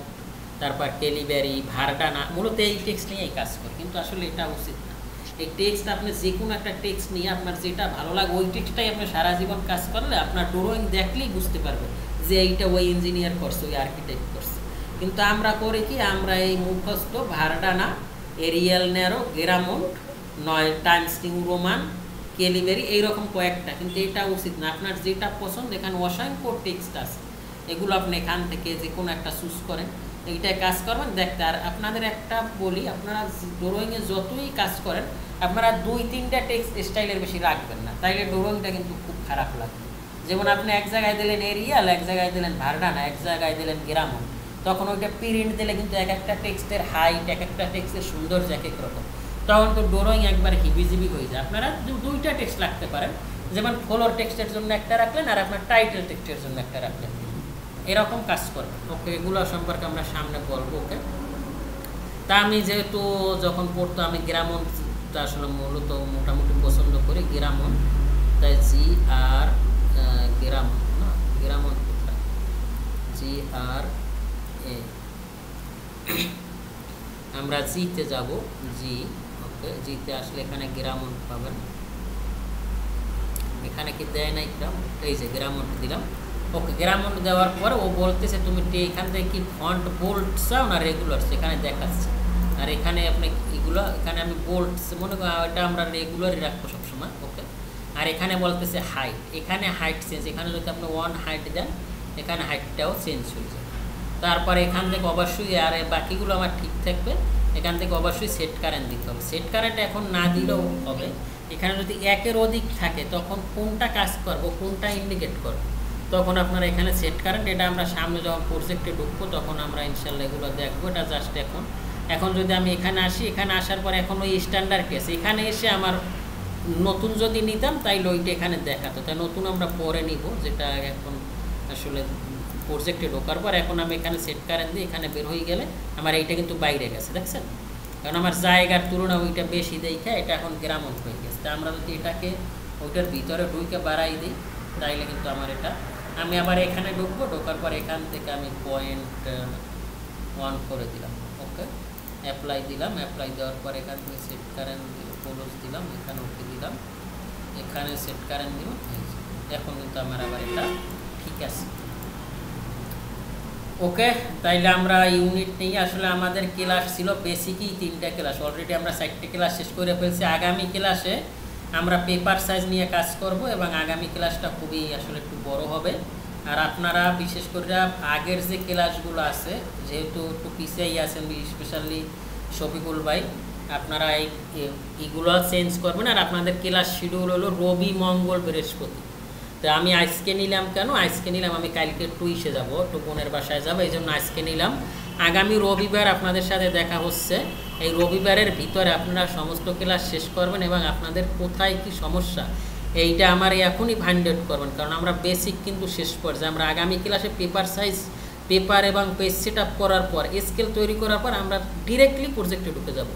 তারপর ক্যালিবারি, ভার্ডানা, মূলত এই টেক্সট নিয়েই কাজ করে, কিন্তু আসলে এটা উচিত না। এই টেক্সট আপনি যে কোনো একটা টেক্সট নিয়ে আপনার যেটা ভালো লাগে ওই টেক্সটটাই আপনি সারা জীবন কাজ করলে আপনার ড্রয়িং দেখলেই বুঝতে পারবে যে এইটা ওই ইঞ্জিনিয়ার করছে, ওই আর্কিটেক্ট করছে। কিন্তু আমরা করি কি, আমরা এই মুখস্থ ভার্ডানা, এরিয়াল ন্যারো, গেরামন্ট, নয় টাইমস নিউ রোমান, ক্যালিবারি, এইরকম কয়েকটা, কিন্তু এটা উচিত না। আপনার যেটা পছন্দ, এখানে অসংখ্য টেক্সট আছে, এগুলো আপনি এখান থেকে যে কোনো একটা চুজ করেন, এইটাই কাজ করবেন দেখতে। আর আপনাদের একটা বলি, আপনারা ড্রয়িংয়ে যতই কাজ করেন আপনারা 2-3টা টেক্সট স্টাইলের বেশি রাখবেন না, তাইলে ড্রয়িংটা কিন্তু খুব খারাপ লাগবে। যেমন আপনি এক জায়গায় দিলেন এরিয়াল, এক জায়গায় দিলেন ভার্ডানা, এক জায়গায় দিলেন গ্রামন, তখন ওইটা প্রিন্ট দিলে কিন্তু এক একটা টেক্সটের হাইট, এক একটা টেক্সটের সৌন্দর্য এক এক রকম, তখন তো ড্রয়িং একবার হিবিজিবি হয়ে যায়। আপনারা 2টা টেক্সট রাখতে পারেন, যেমন ফলোর টেক্সটের জন্য একটা রাখলেন আর আপনার টাইটেল টেক্সটের জন্য একটা রাখলেন, এরকম কাজ করবেন। ওকে, এগুলো সম্পর্কে আমরা সামনে বলবো। ওকে, তা আমি যেহেতু যখন পড়তো আমি গ্রামনটা আসলে মূলত মোটামুটি পছন্দ করি, গ্রামন, তাই GR গ্রামন, না গ্রামন কোথায়, GRA, আমরা জিতে যাব, জি। ওকে, জিতে আসলে এখানে গ্রামন পাবেন, এখানে কি দেয় নাই গ্রামন, এই যে গ্রামন দিলাম। ওকে, গ্রামন দেওয়ার পর ও বলতেছে তুমি এখান থেকে কি ফন্ট বোল্ড চাও না রেগুলার, সেখানে দেখাচ্ছে। আর এখানে আপনি এগুলো, এখানে আমি বোল্ড মনে করি এটা আমরা রেগুলারই রাখবো সবসময়। ওকে, আর এখানে বলতেছে হাইট, এখানে হাইট চেঞ্জ, এখানে যদি আপনি 1 হাইট দেন এখানে হাইটটাও চেঞ্জ হয়ে যায়। তারপর এখান থেকে অবশ্যই, আর বাকিগুলো আমার ঠিক থাকবে, এখান থেকে অবশ্যই সেট কারেন্ট দিতে হবে। সেট কারেন্ট এখন না দিলেও হবে, এখানে যদি 1-এর অধিক থাকে তখন কোনটা কাজ করবো, কোনটা ইন্ডিকেট করবো, তখন আপনারা এখানে সেট কারেন্ট, এটা আমরা সামনে যখন প্রজেক্টে ঢুকবো তখন আমরা ইনশাল্লাহ এগুলো দেখবো। এটা জাস্ট এখন যদি আমি এখানে আসি, এখানে আসার পর এখন ওই স্ট্যান্ডার্ড কেস, এখানে এসে আমার নতুন যদি নিতাম তাইলে ওইটা এখানে দেখাতো, তাই নতুন আমরা পরে নিব, যেটা এখন আসলে প্রজেক্টে ঢোকার পর এখন আমি এখানে সেট কারেন্ট দিই, এখানে বের হয়ে গেলে আমার এইটা কিন্তু বাইরে গেছে, দেখছেন, কারণ আমার জায়গার তুলনায় ওইটা বেশি দেখা এটা এখন গ্রামন হয়ে গেছে। তা আমরা যদি এটাকে ওইটার ভিতরে ঢুকে বাড়াই দিই তাইলে কিন্তু আমার এটা, আমি আবার এখানে ঢুকবো, ঢোকার পর এখান থেকে আমি 0.1 করে দিলাম। ওকে, অ্যাপ্লাই দিলাম, অ্যাপ্লাই দেওয়ার পর এখান থেকে সেট কারেন্ট ক্লোজ দিলাম, এখানে ওকে দিলাম, এখানে সেট কারেন্ট দিলাম, এখন কিন্তু আমার আবার এটা ঠিক আছে। ওকে, তাইলে আমরা ইউনিট নিয়ে আসলে আমাদের ক্লাস ছিল বেসিকই 3টা ক্লাস, অলরেডি আমরা 4টে ক্লাস শেষ করে ফেলছি। আগামী ক্লাসে আমরা পেপার সাইজ নিয়ে কাজ করব এবং আগামী ক্লাসটা খুবই আসলে একটু বড় হবে। আর আপনারা বিশেষ করে আগের যে ক্লাসগুলো আছে, যেহেতু একটু পিছিয়ে আছেন স্পেশালি শফিকুল ভাই, আপনারা এইগুলো চেঞ্জ করবেন। আর আপনাদের ক্লাস শিডিউল হলো রবি, মঙ্গল, বৃহস্পতি। তো আমি আজকে নিলাম কেন, আজকে নিলাম আমি কালকে একটু ইসে যাবো, একটু বোনের বাসায় যাবো, এই জন্য আজকে নিলাম। আগামী রবিবার আপনাদের সাথে দেখা হচ্ছে। এই রবিবারের ভিতরে আপনারা সমস্ত ক্লাস শেষ করবেন এবং আপনাদের কোথায় কি সমস্যা এইটা আমার এখনই ফাইন্ড আউট করবেন, কারণ আমরা বেসিক কিন্তু শেষ পর্যায়ে। আমরা আগামী ক্লাসে পেপার সাইজ, পেপার এবং পেজ সেট আপ করার পর, স্কেল তৈরি করার পর আমরা ডিরেক্টলি প্রজেক্টে ঢুকে যাব।